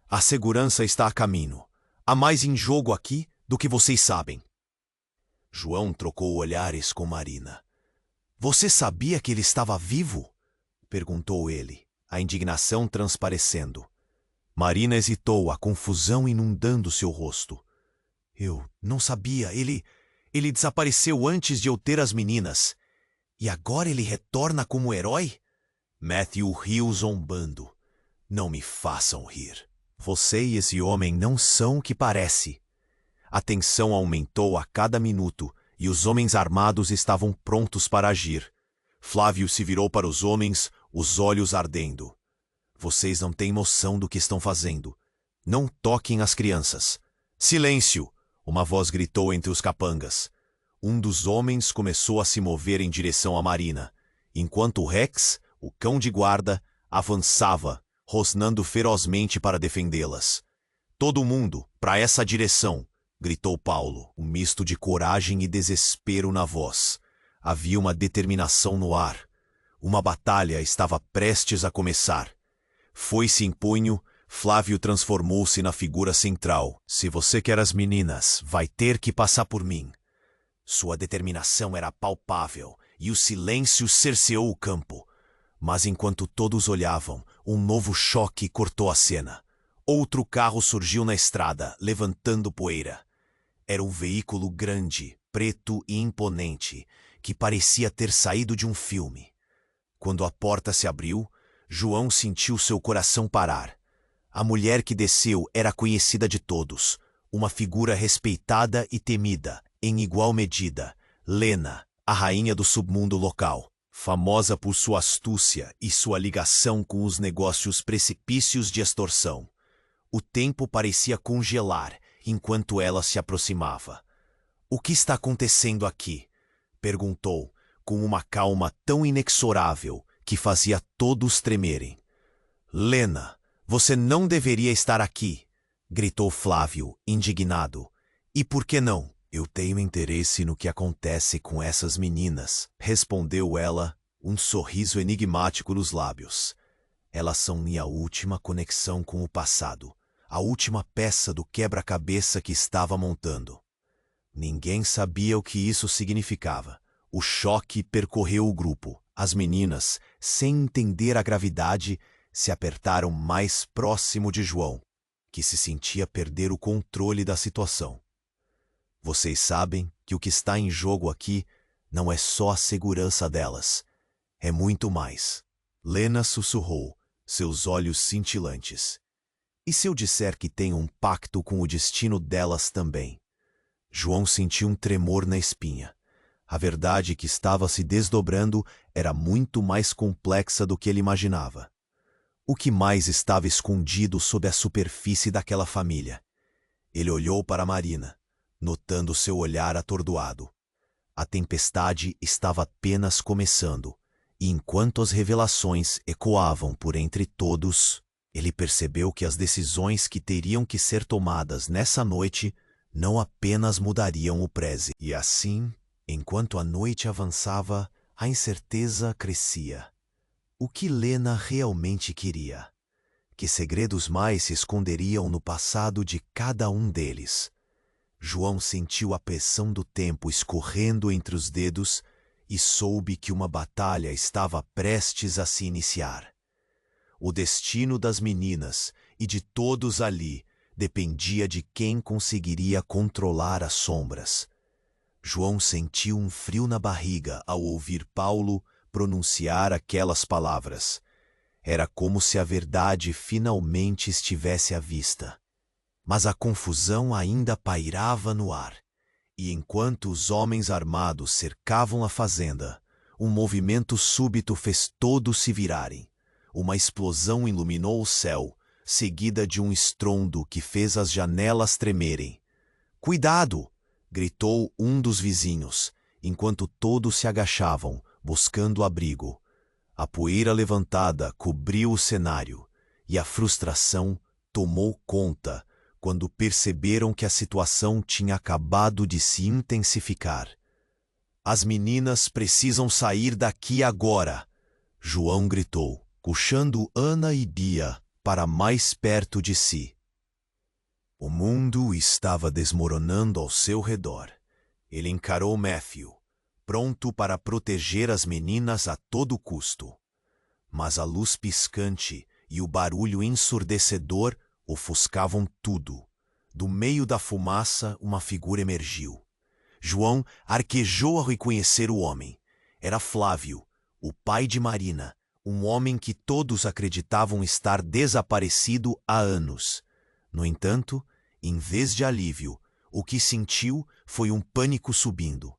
"A segurança está a caminho. Há mais em jogo aqui do que vocês sabem." João trocou olhares com Marina. "Você sabia que ele estava vivo?" perguntou ele, a indignação transparecendo. Marina hesitou, a confusão inundando seu rosto. Eu não sabia. Ele desapareceu antes de eu ter as meninas. E agora ele retorna como herói? Matthew riu zombando. Não me façam rir. Você e esse homem não são o que parece. A tensão aumentou a cada minuto e os homens armados estavam prontos para agir. Flávio se virou para os homens, os olhos ardendo. Vocês não têm noção do que estão fazendo. Não toquem as crianças. Silêncio! Uma voz gritou entre os capangas. Um dos homens começou a se mover em direção à Marina, enquanto Rex, o cão de guarda, avançava, rosnando ferozmente para defendê-las. Todo mundo, para essa direção! Gritou Paulo, um misto de coragem e desespero na voz. Havia uma determinação no ar. Uma batalha estava prestes a começar. Foi-se em punho, Flávio transformou-se na figura central. Se você quer as meninas, vai ter que passar por mim. Sua determinação era palpável e o silêncio cerceou o campo. Mas enquanto todos olhavam, um novo choque cortou a cena. Outro carro surgiu na estrada, levantando poeira. Era um veículo grande, preto e imponente, que parecia ter saído de um filme. Quando a porta se abriu, João sentiu seu coração parar. A mulher que desceu era conhecida de todos, uma figura respeitada e temida, em igual medida, Lena, a rainha do submundo local, famosa por sua astúcia e sua ligação com os negócios precipícios de extorsão. O tempo parecia congelar enquanto ela se aproximava. O que está acontecendo aqui? Perguntou, com uma calma tão inexorável que fazia todos tremerem. Lena, você não deveria estar aqui, gritou Flávio, indignado. E por que não? Eu tenho interesse no que acontece com essas meninas, respondeu ela, um sorriso enigmático nos lábios. Elas são minha última conexão com o passado, a última peça do quebra-cabeça que estava montando. Ninguém sabia o que isso significava. O choque percorreu o grupo. As meninas, sem entender a gravidade, se apertaram mais próximo de João, que se sentia perder o controle da situação. Vocês sabem que o que está em jogo aqui não é só a segurança delas. É muito mais. Lena sussurrou, seus olhos cintilantes. E se eu disser que tenho um pacto com o destino delas também? João sentiu um tremor na espinha. A verdade que estava se desdobrando era muito mais complexa do que ele imaginava. O que mais estava escondido sob a superfície daquela família? Ele olhou para Marina, notando seu olhar atordoado. A tempestade estava apenas começando, e enquanto as revelações ecoavam por entre todos, ele percebeu que as decisões que teriam que ser tomadas nessa noite não apenas mudariam o presente. E assim, enquanto a noite avançava, a incerteza crescia. O que Lena realmente queria? Que segredos mais se esconderiam no passado de cada um deles? João sentiu a pressão do tempo escorrendo entre os dedos e soube que uma batalha estava prestes a se iniciar. O destino das meninas e de todos ali dependia de quem conseguiria controlar as sombras. João sentiu um frio na barriga ao ouvir Paulo pronunciar aquelas palavras. Era como se a verdade finalmente estivesse à vista. Mas a confusão ainda pairava no ar, e enquanto os homens armados cercavam a fazenda, um movimento súbito fez todos se virarem. Uma explosão iluminou o céu, seguida de um estrondo que fez as janelas tremerem. "Cuidado!" gritou um dos vizinhos, enquanto todos se agachavam, buscando abrigo. A poeira levantada cobriu o cenário, e a frustração tomou conta quando perceberam que a situação tinha acabado de se intensificar. "As meninas precisam sair daqui agora!" João gritou, puxando Ana e Bia para mais perto de si. O mundo estava desmoronando ao seu redor. Ele encarou Matthew, pronto para proteger as meninas a todo custo. Mas a luz piscante e o barulho ensurdecedor ofuscavam tudo. Do meio da fumaça, uma figura emergiu. João arquejou ao reconhecer o homem. Era Flávio, o pai de Marina, um homem que todos acreditavam estar desaparecido há anos. No entanto, em vez de alívio, o que sentiu foi um pânico subindo.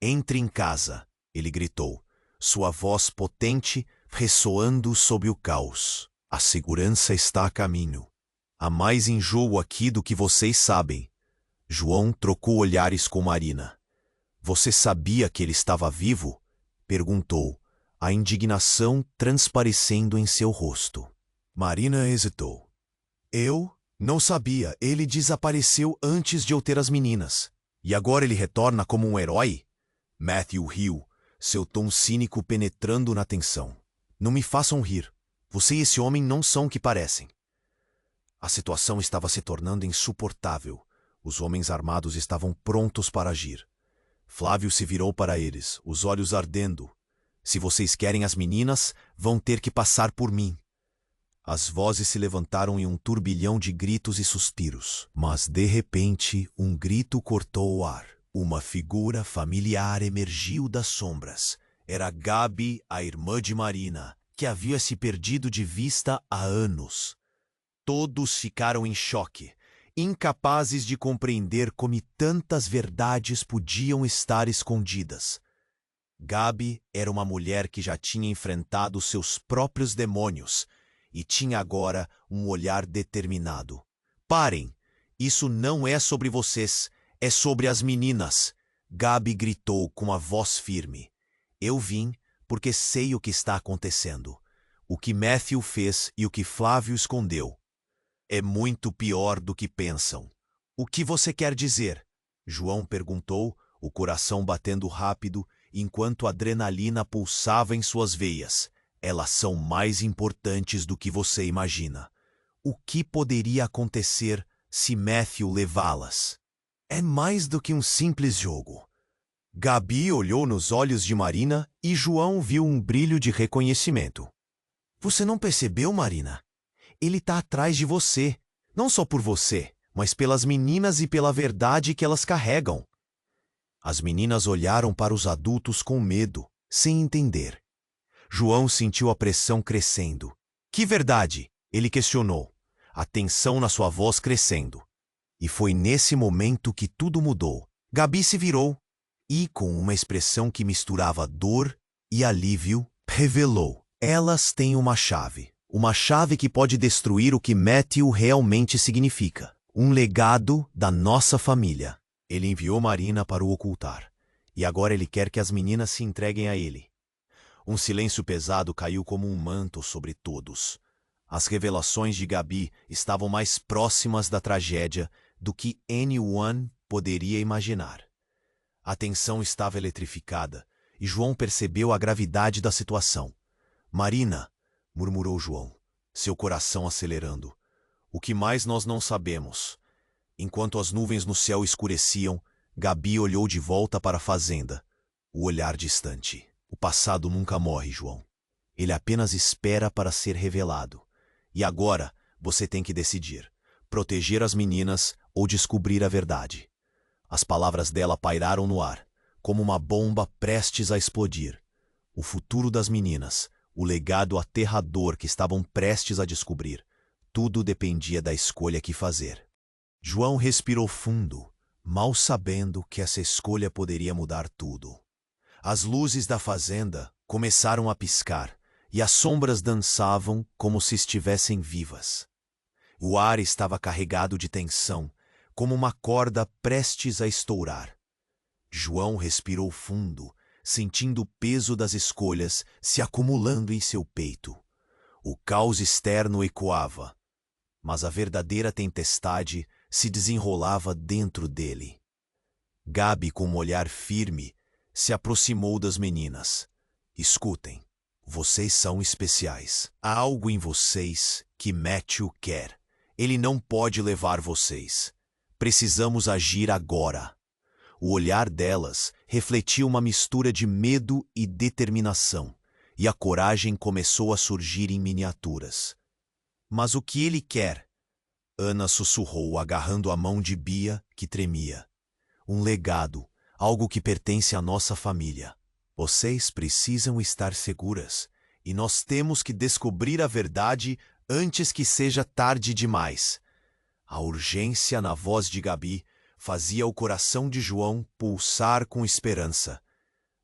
"Entre em casa", ele gritou, sua voz potente ressoando sob o caos. "A segurança está a caminho. Há mais enjoo aqui do que vocês sabem." João trocou olhares com Marina. "Você sabia que ele estava vivo?" perguntou, a indignação transparecendo em seu rosto. Marina hesitou. "Eu não sabia. Ele desapareceu antes de eu ter as meninas. E agora ele retorna como um herói?" Matthew riu, seu tom cínico penetrando na tensão. "Não me façam rir. Você e esse homem não são o que parecem." A situação estava se tornando insuportável. Os homens armados estavam prontos para agir. Flávio se virou para eles, os olhos ardendo. "Se vocês querem as meninas, vão ter que passar por mim." As vozes se levantaram em um turbilhão de gritos e suspiros. Mas, de repente, um grito cortou o ar. Uma figura familiar emergiu das sombras. Era Gabi, a irmã de Marina, que havia se perdido de vista há anos. Todos ficaram em choque, incapazes de compreender como tantas verdades podiam estar escondidas. Gabi era uma mulher que já tinha enfrentado seus próprios demônios e tinha agora um olhar determinado. "Parem! Isso não é sobre vocês, é sobre as meninas!" Gabi gritou com a voz firme. "Eu vim porque sei o que está acontecendo. O que Matthew fez e o que Flávio escondeu. É muito pior do que pensam." "O que você quer dizer?" João perguntou, o coração batendo rápido, enquanto a adrenalina pulsava em suas veias. "Elas são mais importantes do que você imagina. O que poderia acontecer se Matthew levá-las? É mais do que um simples jogo." Gabi olhou nos olhos de Marina e João viu um brilho de reconhecimento. "Você não percebeu, Marina? Ele está atrás de você, não só por você, mas pelas meninas e pela verdade que elas carregam." As meninas olharam para os adultos com medo, sem entender. João sentiu a pressão crescendo. "Que verdade?" ele questionou, a tensão na sua voz crescendo. E foi nesse momento que tudo mudou. Gabi se virou e, com uma expressão que misturava dor e alívio, revelou: "Elas têm uma chave. Uma chave que pode destruir o que Matthew realmente significa. Um legado da nossa família." Ele enviou Marina para o ocultar. E agora ele quer que as meninas se entreguem a ele. Um silêncio pesado caiu como um manto sobre todos. As revelações de Gabi estavam mais próximas da tragédia do que anyone poderia imaginar. A tensão estava eletrificada e João percebeu a gravidade da situação. "Marina", murmurou João, seu coração acelerando. "O que mais nós não sabemos?" Enquanto as nuvens no céu escureciam, Gabi olhou de volta para a fazenda, o olhar distante. "O passado nunca morre, João. Ele apenas espera para ser revelado. E agora você tem que decidir: proteger as meninas ou descobrir a verdade." As palavras dela pairaram no ar, como uma bomba prestes a explodir. O futuro das meninas, o legado aterrador que estavam prestes a descobrir, tudo dependia da escolha que fazer. João respirou fundo, mal sabendo que essa escolha poderia mudar tudo. As luzes da fazenda começaram a piscar e as sombras dançavam como se estivessem vivas. O ar estava carregado de tensão, como uma corda prestes a estourar. João respirou fundo, sentindo o peso das escolhas se acumulando em seu peito. O caos externo ecoava, mas a verdadeira tempestade se desenrolava dentro dele. Gabi, com um olhar firme, se aproximou das meninas. "Escutem, vocês são especiais. Há algo em vocês que Matthew quer. Ele não pode levar vocês. Precisamos agir agora." O olhar delas refletia uma mistura de medo e determinação, e a coragem começou a surgir em miniaturas. "Mas o que ele quer?" Ana sussurrou, agarrando a mão de Bia, que tremia. Um legado, algo que pertence à nossa família. Vocês precisam estar seguras, e nós temos que descobrir a verdade antes que seja tarde demais. A urgência na voz de Gabi fazia o coração de João pulsar com esperança.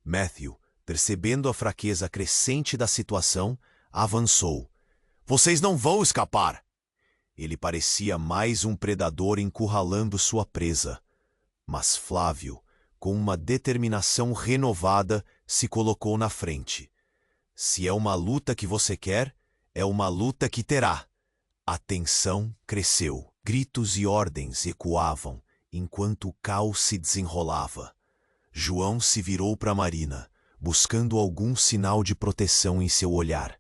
Matthew, percebendo a fraqueza crescente da situação, avançou. Vocês não vão escapar! Ele parecia mais um predador encurralando sua presa. Mas Flávio, com uma determinação renovada, se colocou na frente. Se é uma luta que você quer, é uma luta que terá. A tensão cresceu. Gritos e ordens ecoavam, enquanto o caos se desenrolava. João se virou para Marina, buscando algum sinal de proteção em seu olhar.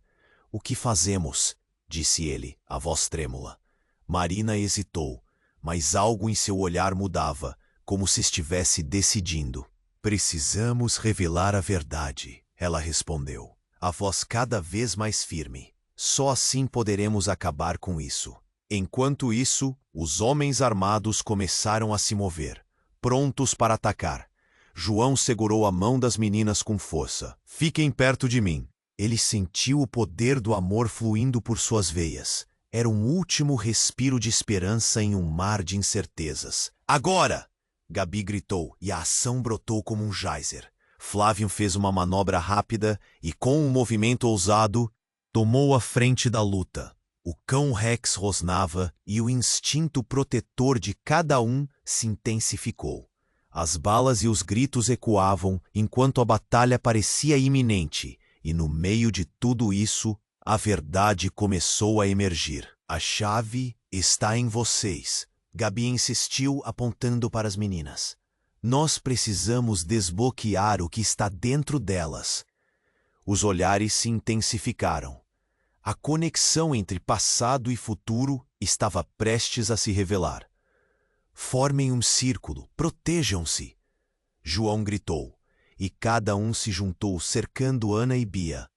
O que fazemos? Disse ele, a voz trêmula. Marina hesitou, mas algo em seu olhar mudava, como se estivesse decidindo. Precisamos revelar a verdade, ela respondeu, a voz cada vez mais firme. Só assim poderemos acabar com isso. Enquanto isso, os homens armados começaram a se mover, prontos para atacar. João segurou a mão das meninas com força. Fiquem perto de mim. Ele sentiu o poder do amor fluindo por suas veias. Era um último respiro de esperança em um mar de incertezas. Agora! Gabi gritou, e a ação brotou como um geyser. Flávio fez uma manobra rápida e, com um movimento ousado, tomou a frente da luta. O cão Rex rosnava e o instinto protetor de cada um se intensificou. As balas e os gritos ecoavam enquanto a batalha parecia iminente, e no meio de tudo isso, a verdade começou a emergir. A chave está em vocês, Gabi insistiu, apontando para as meninas. Nós precisamos desbloquear o que está dentro delas. Os olhares se intensificaram. A conexão entre passado e futuro estava prestes a se revelar. Formem um círculo, protejam-se! João gritou, e cada um se juntou cercando Ana e Bia.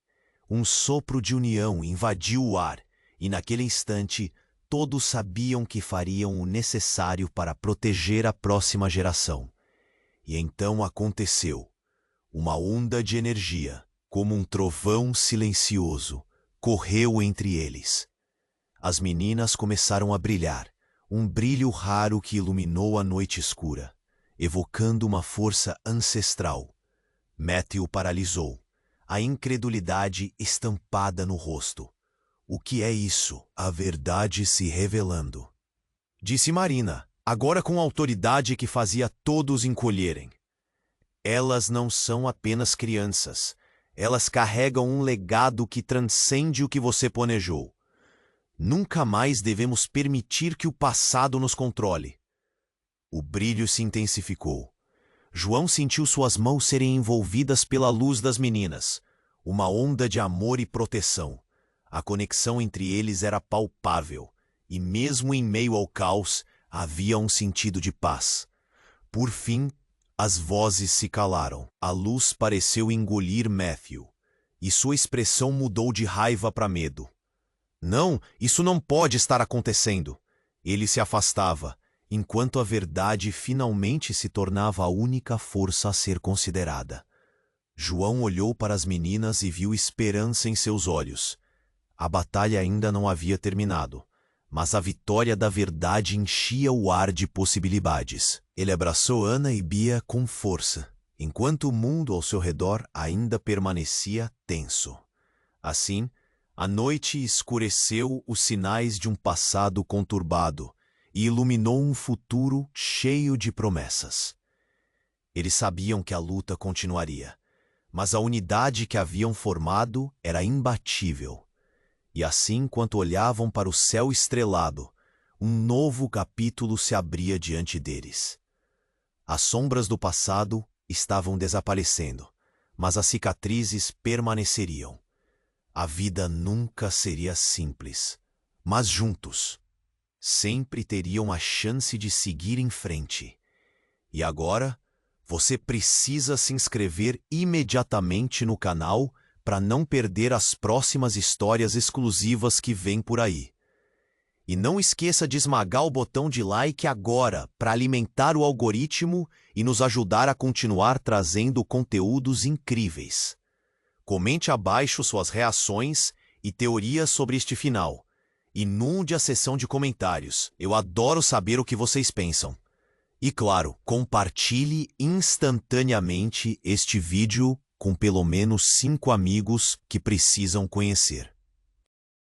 Um sopro de união invadiu o ar, e naquele instante todos sabiam que fariam o necessário para proteger a próxima geração. E então aconteceu. Uma onda de energia, como um trovão silencioso, correu entre eles. As meninas começaram a brilhar, um brilho raro que iluminou a noite escura, evocando uma força ancestral. Matthew paralisou, a incredulidade estampada no rosto. O que é isso? A verdade se revelando. Disse Marina, agora com a autoridade que fazia todos encolherem. Elas não são apenas crianças. Elas carregam um legado que transcende o que você planejou. Nunca mais devemos permitir que o passado nos controle. O brilho se intensificou. João sentiu suas mãos serem envolvidas pela luz das meninas. Uma onda de amor e proteção. A conexão entre eles era palpável, e mesmo em meio ao caos, havia um sentido de paz. Por fim, as vozes se calaram. A luz pareceu engolir Matthew, e sua expressão mudou de raiva para medo. Não, isso não pode estar acontecendo. Ele se afastava, enquanto a verdade finalmente se tornava a única força a ser considerada. João olhou para as meninas e viu esperança em seus olhos. A batalha ainda não havia terminado, mas a vitória da verdade enchia o ar de possibilidades. Ele abraçou Ana e Bia com força, enquanto o mundo ao seu redor ainda permanecia tenso. Assim, a noite escureceu os sinais de um passado conturbado e iluminou um futuro cheio de promessas. Eles sabiam que a luta continuaria, mas a unidade que haviam formado era imbatível. E assim, enquanto olhavam para o céu estrelado, um novo capítulo se abria diante deles. As sombras do passado estavam desaparecendo, mas as cicatrizes permaneceriam. A vida nunca seria simples, mas juntos, sempre teriam a chance de seguir em frente. E agora, você precisa se inscrever imediatamente no canal para não perder as próximas histórias exclusivas que vêm por aí. E não esqueça de esmagar o botão de like agora para alimentar o algoritmo e nos ajudar a continuar trazendo conteúdos incríveis. Comente abaixo suas reações e teorias sobre este final. Inunde a seção de comentários. Eu adoro saber o que vocês pensam. E claro, compartilhe instantaneamente este vídeo com pelo menos 5 amigos que precisam conhecer.